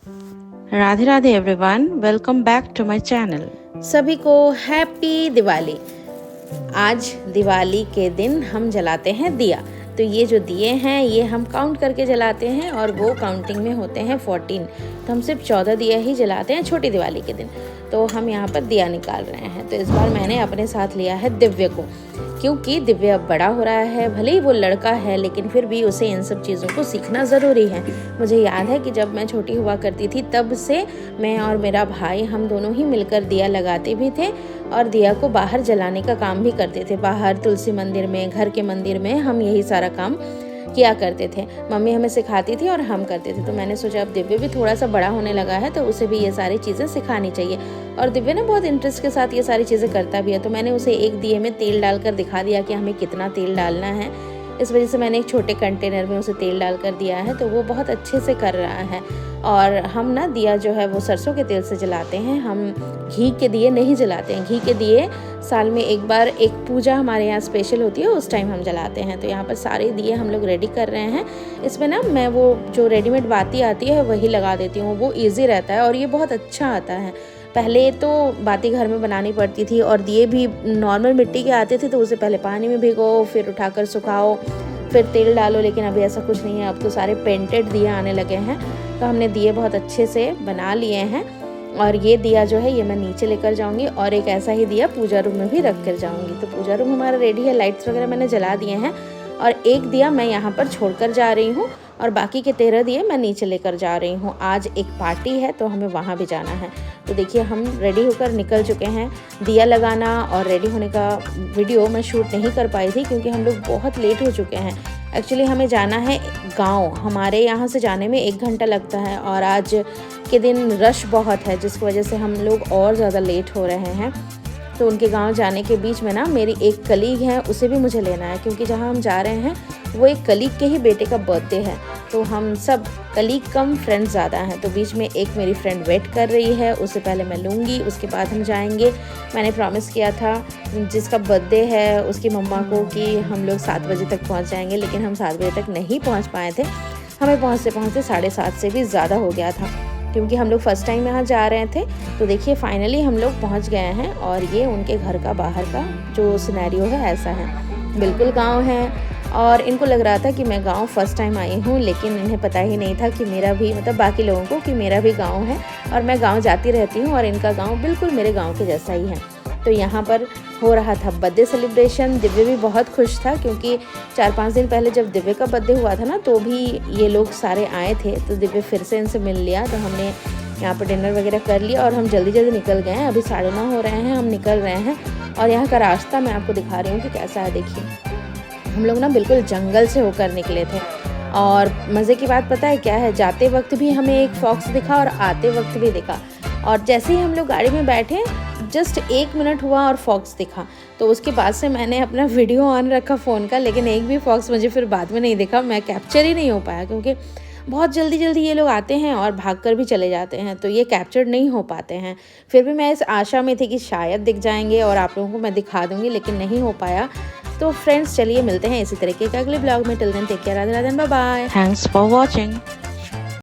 Radhe Radhe everyone, welcome back to my channel. सभी को happy Diwali. आज दिवाली के दिन हम जलाते हैं दिया। तो ये जो दिए हैं ये हम काउंट करके जलाते हैं और वो काउंटिंग में होते हैं 14। तो हम सिर्फ 14 दिया ही जलाते हैं छोटी दिवाली के दिन। तो हम यहाँ पर दिया निकाल रहे हैं। तो इस बार मैंने अपने साथ लिया है दिव्य को, क्योंकि दिव्य अब बड़ा हो रहा है। भले ही वो लड़का है लेकिन फिर भी उसे इन सब चीज़ों को सीखना ज़रूरी है। मुझे याद है कि जब मैं छोटी हुआ करती थी तब से मैं और मेरा भाई हम दोनों ही मिलकर दिया लगाते भी थे और दिया को बाहर जलाने का काम भी करते थे। बाहर तुलसी मंदिर में, घर के मंदिर में हम यही सारा काम किया करते थे। मम्मी हमें सिखाती थी और हम करते थे। तो मैंने सोचा अब दिव्य भी थोड़ा सा बड़ा होने लगा है तो उसे भी ये सारी चीज़ें सिखानी चाहिए। और दिव्य ने बहुत इंटरेस्ट के साथ ये सारी चीज़ें करता भी है। तो मैंने उसे एक दिए में तेल डालकर दिखा दिया कि हमें कितना तेल डालना है। इस वजह से मैंने एक छोटे कंटेनर में उसे तेल डालकर दिया है। तो वो बहुत अच्छे से कर रहा है। और हम ना दिया जो है वो सरसों के तेल से जलाते हैं। हम घी के दिए नहीं जलाते हैं। घी के दिए साल में एक बार एक पूजा हमारे यहाँ स्पेशल होती है, उस टाइम हम जलाते हैं। तो यहाँ पर सारे दिए हम लोग रेडी कर रहे हैं। इसमें ना मैं वो जो रेडीमेड बाती आती है वही लगा देती हूँ। वो ईजी रहता है और ये बहुत अच्छा आता है। पहले तो बाती घर में बनानी पड़ती थी और दिए भी नॉर्मल मिट्टी के आते थे। तो उसे पहले पानी में भिगो, फिर उठाकर सुखाओ, फिर तेल डालो। लेकिन अभी ऐसा कुछ नहीं है। अब तो सारे पेंटेड दिए आने लगे हैं। तो हमने दिए बहुत अच्छे से बना लिए हैं। और ये दिया जो है ये मैं नीचे लेकर जाऊंगी और एक ऐसा ही दिया पूजा रूम में भी रख कर जाऊंगी। तो पूजा रूम हमारा रेडी है। लाइट्स वगैरह मैंने जला दिए हैं और एक दिया मैं यहाँ पर छोड़कर जा रही हूँ और बाकी के 13 दिए मैं नीचे लेकर जा रही हूँ। आज एक पार्टी है तो हमें वहाँ भी जाना है। तो देखिए हम रेडी होकर निकल चुके हैं। दिया लगाना और रेडी होने का वीडियो मैं शूट नहीं कर पाई थी क्योंकि हम लोग बहुत लेट हो चुके हैं। एक्चुअली हमें जाना है गांव। हमारे यहाँ से जाने में 1 घंटा लगता है और आज के दिन रश बहुत है जिसकी वजह से हम लोग और ज़्यादा लेट हो रहे हैं। तो उनके गांव जाने के बीच में ना मेरी एक कलीग है, उसे भी मुझे लेना है क्योंकि जहाँ हम जा रहे हैं वो एक कलीग के ही बेटे का बर्थडे है। तो हम सब कलीग कम फ्रेंड ज़्यादा हैं। तो बीच में एक मेरी फ्रेंड वेट कर रही है, उससे पहले मैं लूँगी, उसके बाद हम जाएंगे। मैंने प्रॉमिस किया था जिसका बर्थडे है उसकी मम्मा को कि हम लोग 7 बजे तक पहुँच जाएंगे, लेकिन हम 7 बजे तक नहीं पहुँच पाए थे। हमें पहुँचते पहुँचते 7:30 से भी ज़्यादा हो गया था क्योंकि हम लोग फर्स्ट टाइम यहाँ जा रहे थे। तो देखिए फाइनली हम लोग पहुँच गए हैं और ये उनके घर का बाहर का जो सिनेरियो है ऐसा है। बिल्कुल गांव है और इनको लग रहा था कि मैं गांव फर्स्ट टाइम आई हूँ, लेकिन इन्हें पता ही नहीं था कि मेरा भी मतलब बाकी लोगों को कि मेरा भी गांव है और मैं गांव जाती रहती हूँ और इनका गांव बिल्कुल मेरे गांव के जैसा ही है। तो यहाँ पर हो रहा था बर्थडे सेलिब्रेशन। दिव्य भी बहुत खुश था क्योंकि 4-5 दिन पहले जब दिव्य का बर्थडे हुआ था ना तो भी ये लोग सारे आए थे। तो दिव्य फिर से इनसे मिल लिया। तो हमने यहाँ पर डिनर वगैरह कर लिया और हम जल्दी जल्दी निकल गए हैं। अभी 9:30 हो रहे हैं, हम निकल रहे हैं। और यहाँ का रास्ता मैं आपको दिखा रही हूँ कि कैसा है। देखिए हम लोग ना बिल्कुल जंगल से होकर निकले थे और मज़े की बात पता है क्या है, जाते वक्त भी हमें एक फॉक्स दिखा और आते वक्त भी दिखा। और जैसे ही हम लोग गाड़ी में बैठे जस्ट 1 मिनट हुआ और फॉक्स दिखा। तो उसके बाद से मैंने अपना वीडियो ऑन रखा फ़ोन का, लेकिन एक भी फॉक्स मुझे फिर बाद में नहीं दिखा। मैं कैप्चर ही नहीं हो पाया क्योंकि बहुत जल्दी जल्दी ये लोग आते हैं और भागकर भी चले जाते हैं, तो ये कैप्चर नहीं हो पाते हैं। फिर भी मैं इस आशा में थी कि शायद दिख जाएंगे और आप लोगों को मैं दिखा दूँगी, लेकिन नहीं हो पाया। तो फ्रेंड्स चलिए मिलते हैं इसी तरीके के अगले ब्लॉग में। Till then take care, Radhe Radhe, bye bye. Thanks for watching.